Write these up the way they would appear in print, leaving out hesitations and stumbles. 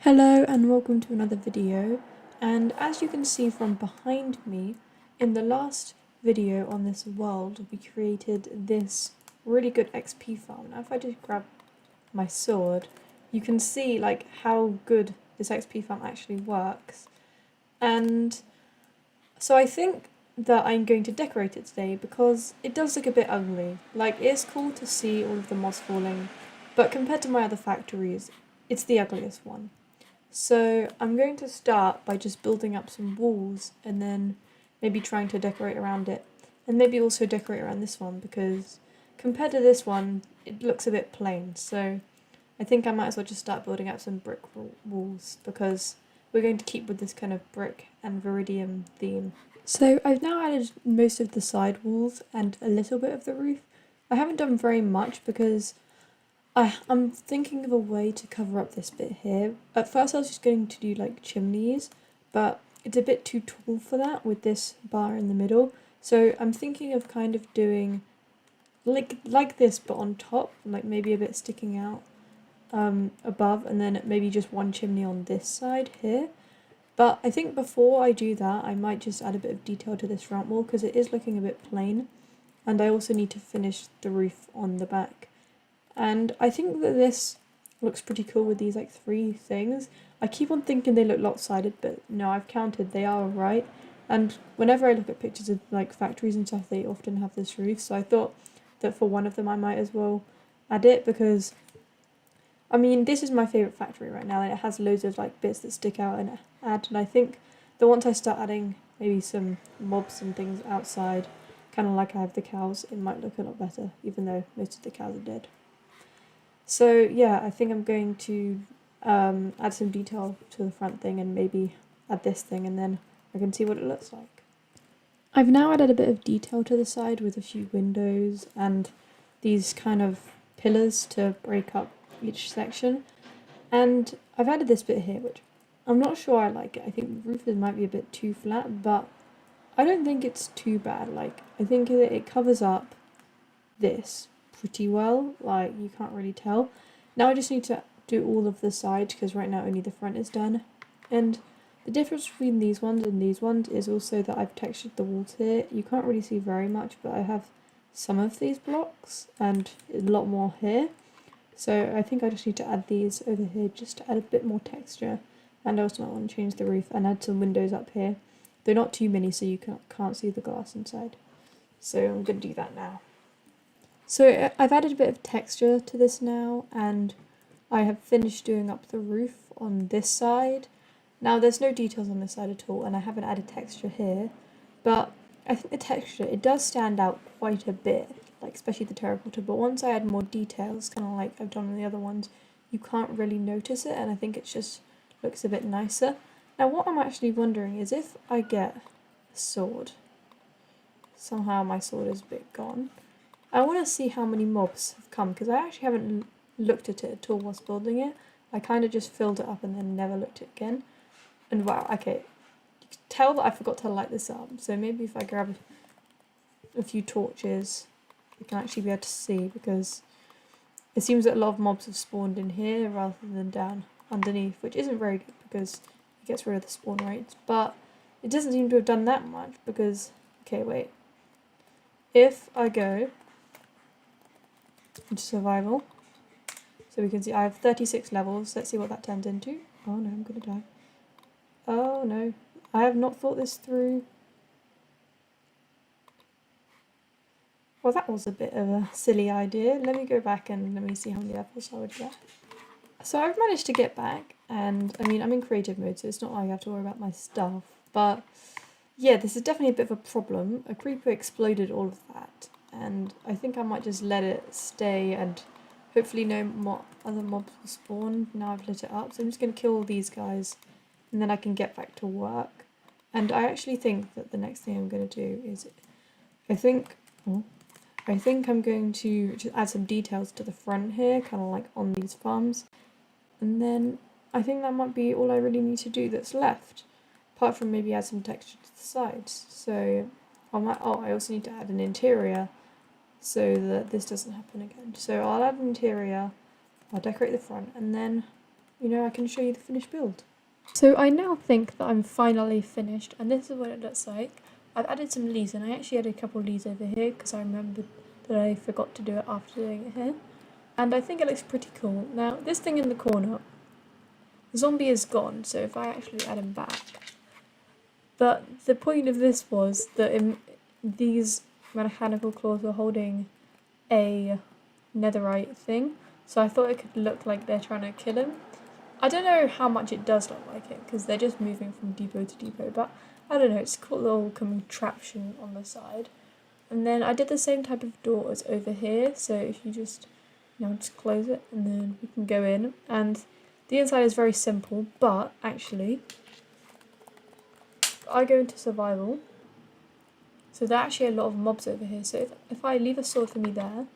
Hello and welcome to another video, and as you can see from behind me, in the last video on this world we created this really good XP farm. Now if I just grab my sword, you can see like how good this XP farm actually works. And so I think that I'm going to decorate it today because it does look a bit ugly. Like, it's cool to see all of the moss falling, but compared to my other factories, it's the ugliest one. So I'm going to start by just building up some walls and then maybe trying to decorate around it. And maybe also decorate around this one because compared to this one, it looks a bit plain. So I think I might as well just start building up some brick walls because we're going to keep with this kind of brick and Viridian theme. So I've now added most of the side walls and a little bit of the roof. I haven't done very much because I'm thinking of a way to cover up this bit here. At first I was just going to do like chimneys, but it's a bit too tall for that with this bar in the middle. So I'm thinking of kind of doing like this but on top, like maybe a bit sticking out above, and then maybe just one chimney on this side here. But I think before I do that I might just add a bit of detail to this front wall because it is looking a bit plain, and I also need to finish the roof on the back. And I think that this looks pretty cool with these like three things. I keep on thinking they look lopsided, but no, I've counted, they are right. And whenever I look at pictures of like factories and stuff, they often have this roof. So I thought that for one of them I might as well add it because, I mean, this is my favourite factory right now and it has loads of like bits that stick out and add. And I think that once I start adding maybe some mobs and things outside, kind of like I have the cows, it might look a lot better, even though most of the cows are dead. So yeah, I think I'm going to add some detail to the front thing and maybe add this thing, and then I can see what it looks like. I've now added a bit of detail to the side with a few windows and these kind of pillars to break up each section. And I've added this bit here, which I'm not sure I like it. I think the roof might be a bit too flat, but I don't think it's too bad. Like, I think it covers up this pretty well, like you can't really tell. Now I just need to do all of the sides because right now only the front is done. And the difference between these ones and these ones is also that I've textured the walls here. You can't really see very much, but I have some of these blocks and a lot more here. So I think I just need to add these over here just to add a bit more texture. And I also might want to change the roof and add some windows up here. They're not too many so you can't see the glass inside. So I'm going to do that now. So I've added a bit of texture to this now, and I have finished doing up the roof on this side. Now there's no details on this side at all, and I haven't added texture here, but I think the texture, it does stand out quite a bit, like especially the terracotta, but once I add more details, kind of like I've done on the other ones, you can't really notice it, and I think it just looks a bit nicer. Now what I'm actually wondering is if I get a sword, somehow my sword is a bit gone, I want to see how many mobs have come because I actually haven't looked at it at all whilst building it. I kind of just filled it up and then never looked at it again. And wow, okay, you can tell that I forgot to light this up. So maybe if I grab a few torches, we can actually be able to see, because it seems that a lot of mobs have spawned in here rather than down underneath, which isn't very good because it gets rid of the spawn rates. But it doesn't seem to have done that much because, okay, wait. If I go into survival, so we can see I have 36 levels. Let's see what that turns into. Oh no, I'm gonna die. Oh no, I have not thought this through. Well, that was a bit of a silly idea. Let me go back and let me see how many levels I would get. So I've managed to get back, and I mean, I'm in creative mode, so it's not like I have to worry about my stuff, but yeah, this is definitely a bit of a problem. A creeper exploded all of that, and I think I might just let it stay and hopefully no more other mobs will spawn now I've lit it up. So I'm just going to kill all these guys and then I can get back to work. And I actually think that the next thing I'm going to do is, I think I'm going to just add some details to the front here, kind of like on these farms. And then I think that might be all I really need to do that's left, apart from maybe add some texture to the sides. So I also need to add an interior so that this doesn't happen again. So I'll add an interior, I'll decorate the front, and then I can show you the finished build. So I now think that I'm finally finished, and this is what it looks like. I've added some leaves, and I actually added a couple of leaves over here because I remembered that I forgot to do it after doing it here. And I think it looks pretty cool. Now, this thing in the corner, the zombie is gone, so if I actually add him back. But the point of this was that these mechanical claws were holding a netherite thing, so I thought it could look like they're trying to kill him. I don't know how much it does look like it, because they're just moving from depot to depot, but I don't know, it's a cool little contraption on the side. And then I did the same type of door as over here, so if you just close it and then we can go in. And the inside is very simple, but actually, if I go into survival, so there are actually a lot of mobs over here, so if I leave a sword for me there,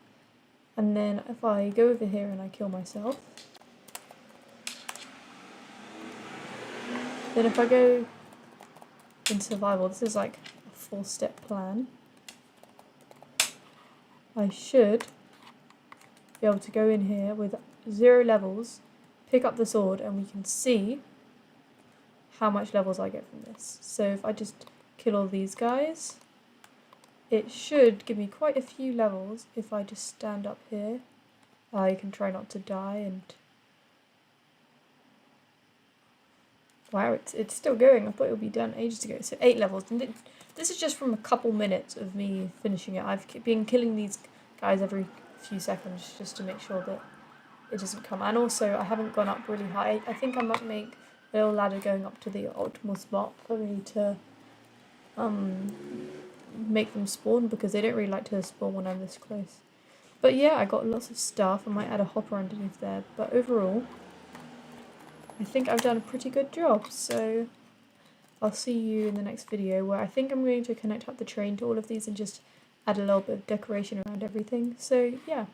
and then if I go over here and I kill myself, then if I go in survival, this is like a 4-step plan, I should be able to go in here with 0 levels, pick up the sword, and we can see how much levels I get from this. So if I just kill all these guys, it should give me quite a few levels if I just stand up here. I can try not to die, and wow, it's still going. I thought it would be done ages ago. So 8 levels, and this is just from a couple minutes of me finishing it. I've been killing these guys every few seconds just to make sure that it doesn't come. And also, I haven't gone up really high. I think I might make a little ladder going up to the optimal spot for me to make them spawn, because they don't really like to spawn when I'm this close. But yeah, I got lots of stuff. I might add a hopper underneath there, but overall, I think I've done a pretty good job. So I'll see you in the next video, where I think I'm going to connect up the train to all of these and just add a little bit of decoration around everything. So yeah,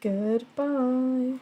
goodbye.